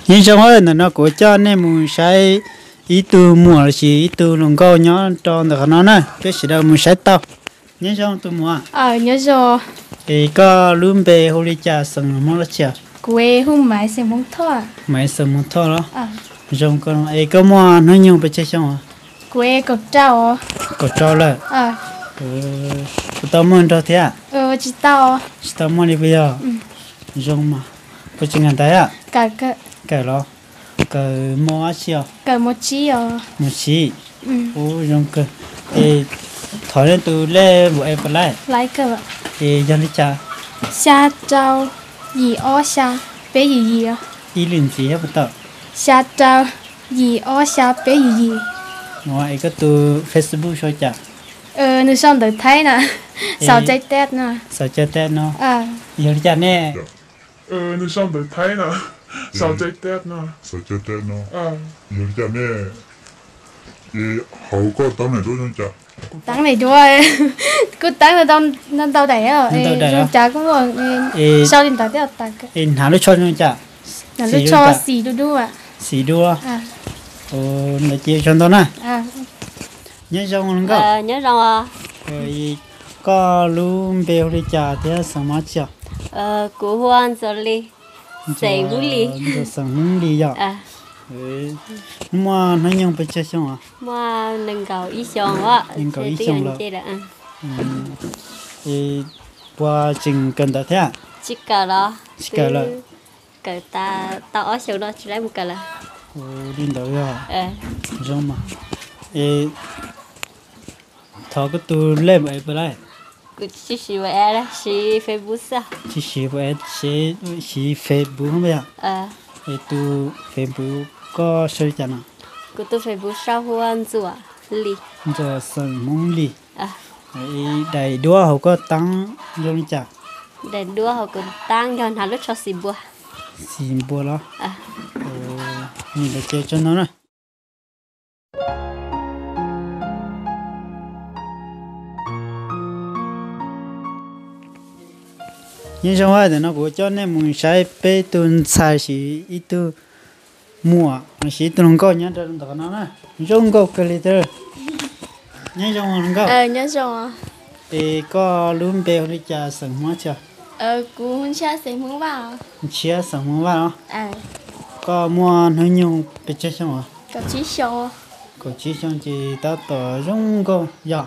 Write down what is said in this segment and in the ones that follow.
nhưng trong hơi nó của cho nên muốn sai ý từ mùa là gì ý từ lồng câu nhỏ tròn được nó nè cái gì đâu muốn sai tao nhưng trong từ mùa nhớ rồi thì có luôn bề hồ đi trà sừng món là chả quê hôm mai sẽ món thọ mấy sừng món thọ đó trong con ấy có mùa nó nhiều bị chết xong à quê cột trâu lại tao muốn cho thế à chỉ tao muốn đi bây giờ trong mà có chuyện ngàn tay à cái đó cái mua chiều cái một chi một chi trong cái thổi lên từ lê bộ em lại cái thì dân đi chả xa trâu gì xa bé gì đi liền gì hết bắt đầu xa trâu gì xa bé gì ngoài cái từ Facebook cho chả nó xong được thấy nè sao trái tết nè nó giờ đi chả nè nó xong được thấy nè sao trái tết nó giờ đi chả nè hậu có tấm này đúng chả tấm này chúa cứ tấm là đâu đẩy rồi chả cũng rồi sao điện thoại thế tặng hả nó cho chả nó cho xì đu đua nó chia cho nó nè nhớ rong không nhớ rong à có luôn bèo đi chả thế sao mà chả của hoan rồi li sấy huli sấy huli giờ mà nó nhung bị chết xong à mà nâng cầu ý xong á nâng cầu ý xong rồi thì qua trình cần ta thế à chỉ cả đó là cả ta ở sau đó chỉ lấy một cái là đi đâu rồi giống mà thọ cái tu lên vậy bữa nay chỉ vậy đó chỉ Facebook sao chỉ vậy chỉ Facebook không vậy tu Facebook có sợi chana của tu Facebook sao hoan rồi li giờ sân mông li đầy đua họ có tăng giống chả đầy đua họ có tăng cho hắn lúc cho xì bùa đó nhìn được chơi cho nó này nhưng trong hai thì nó cũng cho nên muốn sai bê tuần sai chỉ ít tu mua nó chỉ tu không có nhá cho nó nè không có cái gì đó nhớ trong không có nhớ trong thì có luôn bèo đi trà sừng hóa chưa cũng chia sẻ muốn vào chia sẻ muốn vào có mua nó nhiều bị chết xong à có chỉ xong chỉ ta tỏ không có giờ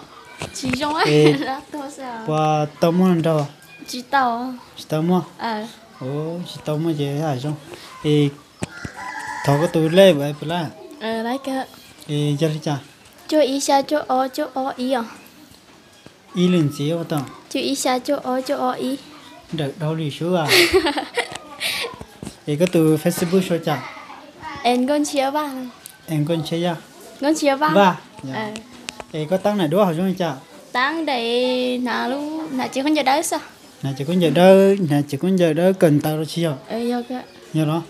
chỉ trong ấy là tôi sao và tao muốn đâu chỉ tao mua chỉ tao mua gì hả xong thì thọ cái túi lê vậy phải là lấy cái thì cho đi chả cho ý xa cho o ý à ý lên gì vậy tao cho ý xa cho o ý được đâu đi xuống à thì cái từ Facebook cho chả em con chia ba em con chia ra con chia ba thì có tăng này đúng không chúng chả tăng để nào luôn là chỉ con giờ đấy sao là chỉ con giờ đó cần tao đó chia do cái nhớ đó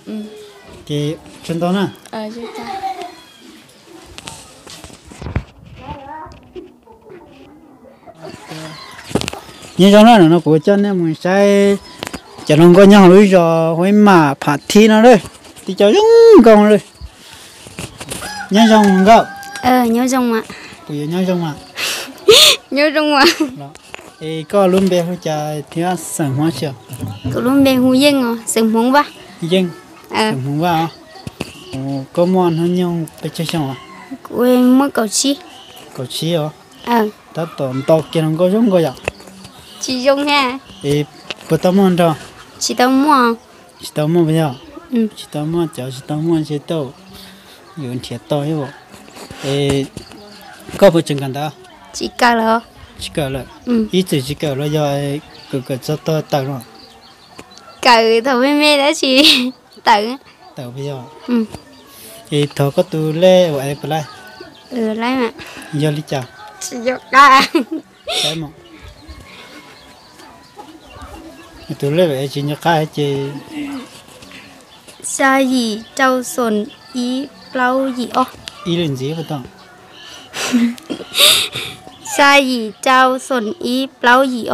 thì chân đó nè chúng ta như cho nó của chân nên mình sai chả không có nhau lưỡi rồi với mà phạt thi nó đây thì cho giống con rồi nhớ trong không nhớ trong ạ tụi nhớ trong ạ nhớ trong ạ thì có luôn bé hỗ trợ thì nó sẵn hóa chưa có luôn bé hú dân à sẵn muốn ba dân sẵn muốn ba có món hơn nhau bây giờ xong à quên mất cầu chi à ta tổn to kia không có giống có gì chỉ dùng ha thì bữa tao mua đâu chỉ tao mua bây giờ chỉ tao mua chợ chỉ tao mua chỉ tao dùng thiệt to như vậy thì có bữa chừng cần đó chỉ cả là ít chỉ cả là do cái cho to tao rồi cỡ thằng mẹ đã chỉ tao bây giờ thì thọ có tu lê vậy phải lại lấy mà giờ đi chào chỉ cho cả cái mà tu lê vậy chỉ nhớ cái chỉ sa gì trâu sồn ý lâu gì ý lên gì vậy tao sa gì trâu sồn ý lâu gì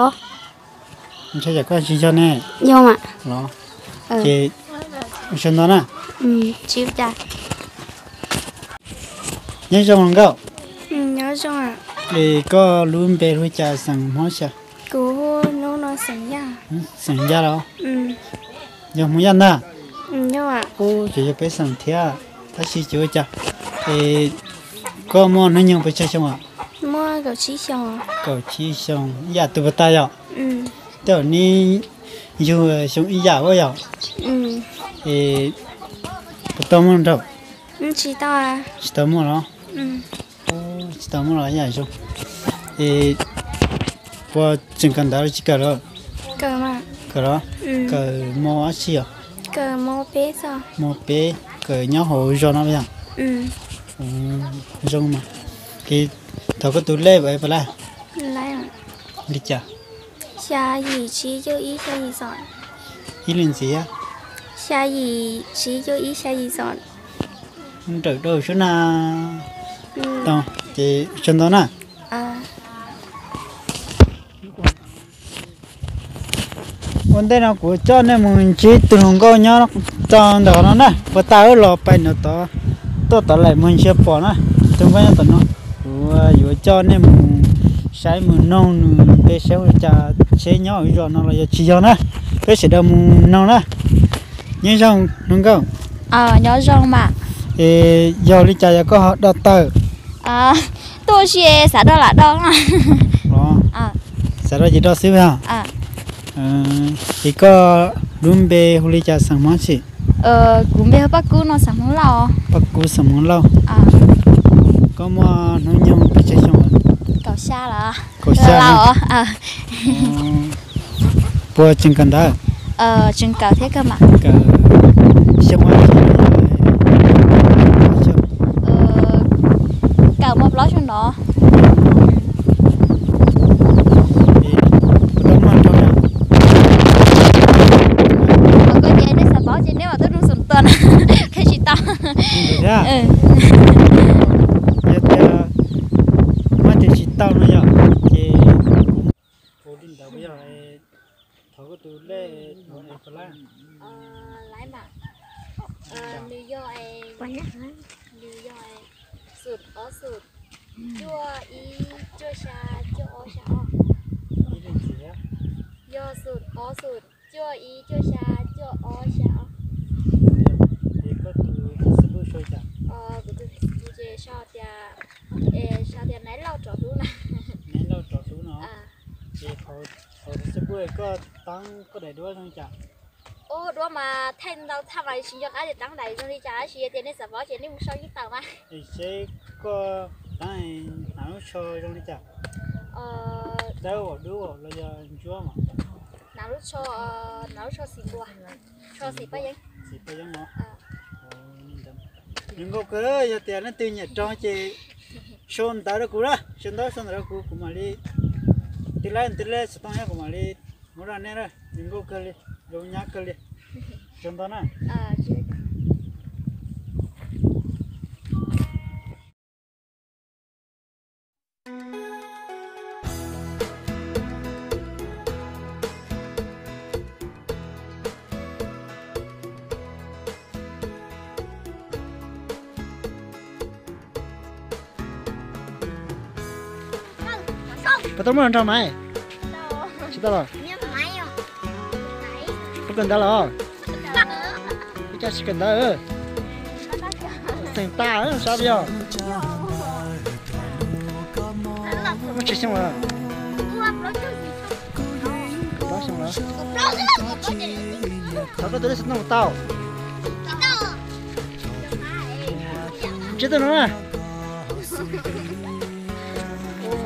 mình sẽ giải quyết chi cho nè nhưng mà đó chị Xuân đó nè. Chịu cha. Nhớ trong lòng cậu. Nhớ trong à. Thì có luôn về với cha sang món sao? Cô nó sẵn ra. Sang ra đâu? Giờ muốn ăn à? Nhưng mà. Ô, chỉ cho bé sang thế à? Ta chỉ cho cha. Thì có món nó nhiều phải chơi không ạ? Mua cậu chỉ xong à? Cậu chỉ xong, dạ tụi bà ta rồi. Tiểu ni dù sống ý giả quá rồi. Thì bắt đầu món đâu? Chỉ tao à? Chỉ tao món đó. Chỉ tao món đó vậy chứ. Thì qua chừng cần đào chỉ cờ đó. Cờ mà. Cờ đó. Cờ mò gì à? Cờ mò bé sao? Mò bé cờ nhau hồ cho nó bây giờ. Rong mà. Thì thầu có tụi lê vậy phải là? Lại à? Đi chả. Xa gì chỉ cho ý xa gì giỏi. Ý lên gì á? Xa gì chỉ cho ý xa gì giỏi. Không được đâu số nào. Đâu, chị chân đó nè. Vấn đề nào của cho nên mình chỉ từ hôm qua nhớ nó cho đó nó nè, và tao lo phải nó to lại mình sẽ bỏ nó, trong cái nó rồi cho nên mình sai mình nông để xéo cho xe nhỏ rồi nó là chỉ cho nó, cái sẽ đâm nông đó, nhớ xong đúng không? Nhớ xong mà. Thì giờ đi chạy có họ đợt tờ. Tôi sẽ xả đó là đó. Đó. Xả đó chỉ đó xíu ha. Thì có đúng bề hồ ly trà sang món gì? Cũng biết bác cứu nó sang món lâu. Bác cứu sang món lâu. Có mà nó nhung bị chơi xong rồi. Cậu xa là. Cậu xa lâu bữa chừng cần đó. Chừng cậu thế cơ mà. Cậu xem qua gì cậu một ló cho nó. Nếu mà tôi rung sụn tuần cái gì tao mà thì chỉ tao nữa nhở thì cố định đầu bây giờ thấu cái túi lê nó này phải làm lái mà New York New York sụt ó sụt chua ý chua xa chua ó xa do sụt ó sụt chua ý chua xa chua ó xa cái sao thì nãy lâu trọ xuống nè thì họ sẽ bơi có tăng có đầy đuôi không chả đó mà thêm đâu tham lại sinh nhật thì tăng đầy rồi đi trả chị tiền để sản bỏ chị đi một số giúp tàu mà thì sẽ có tăng nào cho trong đi chả đâu đủ là giờ chúa mà nào cho xì bùa cho xì bao nhiêu nó nhưng có cái giờ tiền nó từ nhà trong chị xôn tới đó cũ đó xôn đó cũ của mà đi từ lấy sẽ tăng hết của mà đi muốn ra nè rồi nhưng có cái đồ nhát cái xôn đó nè bắt đầu muốn làm mai chỉ đó rồi bắt cần đó rồi bây giờ chỉ cần đó thành ta sao bây giờ nó chỉ xong rồi đó xong rồi sao có tới nó tao chết rồi nè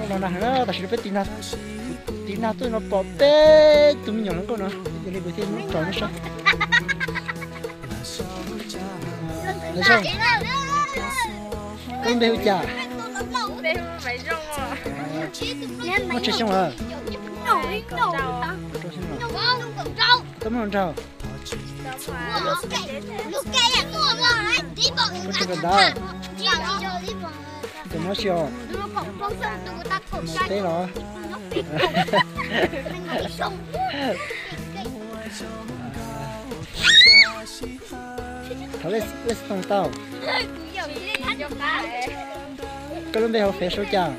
nó nè nó ta chỉ phải tin nào tôi nó bỏ bé tụi mình nhỏ con nó để lấy bữa thêm nó tròn nó sao nó sao con béo chả nó chơi xong rồi tấm lòng trâu con chơi đó tụi nó xio thế rồi thảo lấy tông tao cái lúc bây giờ phải số chả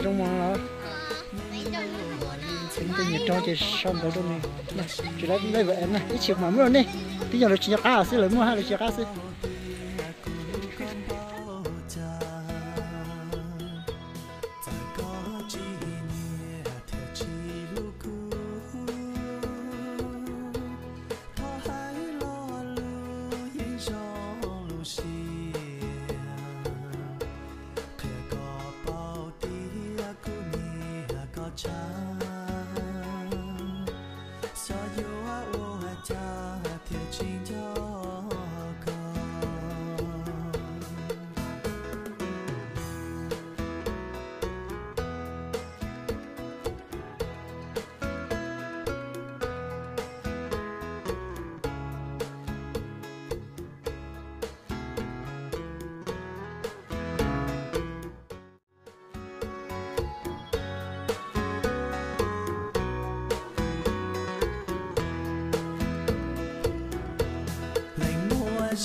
trong mong đó tính cái nhiệt cho chị xong rồi đâu này chị lấy vợ em này ít chiều mà mua đi tí giờ là chị cá xí lấy mua hay là chị cá xí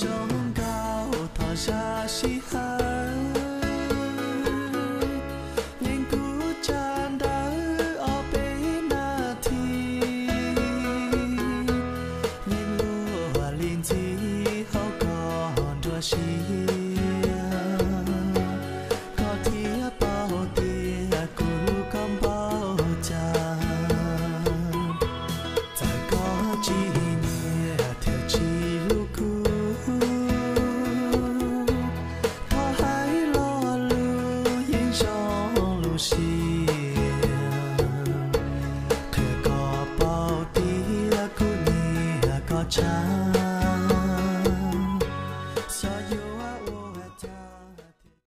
trong cao thọ ra si hơn nhìn cú chan đã ở bên na thì nhìn lúa liên gì hậu còn đua si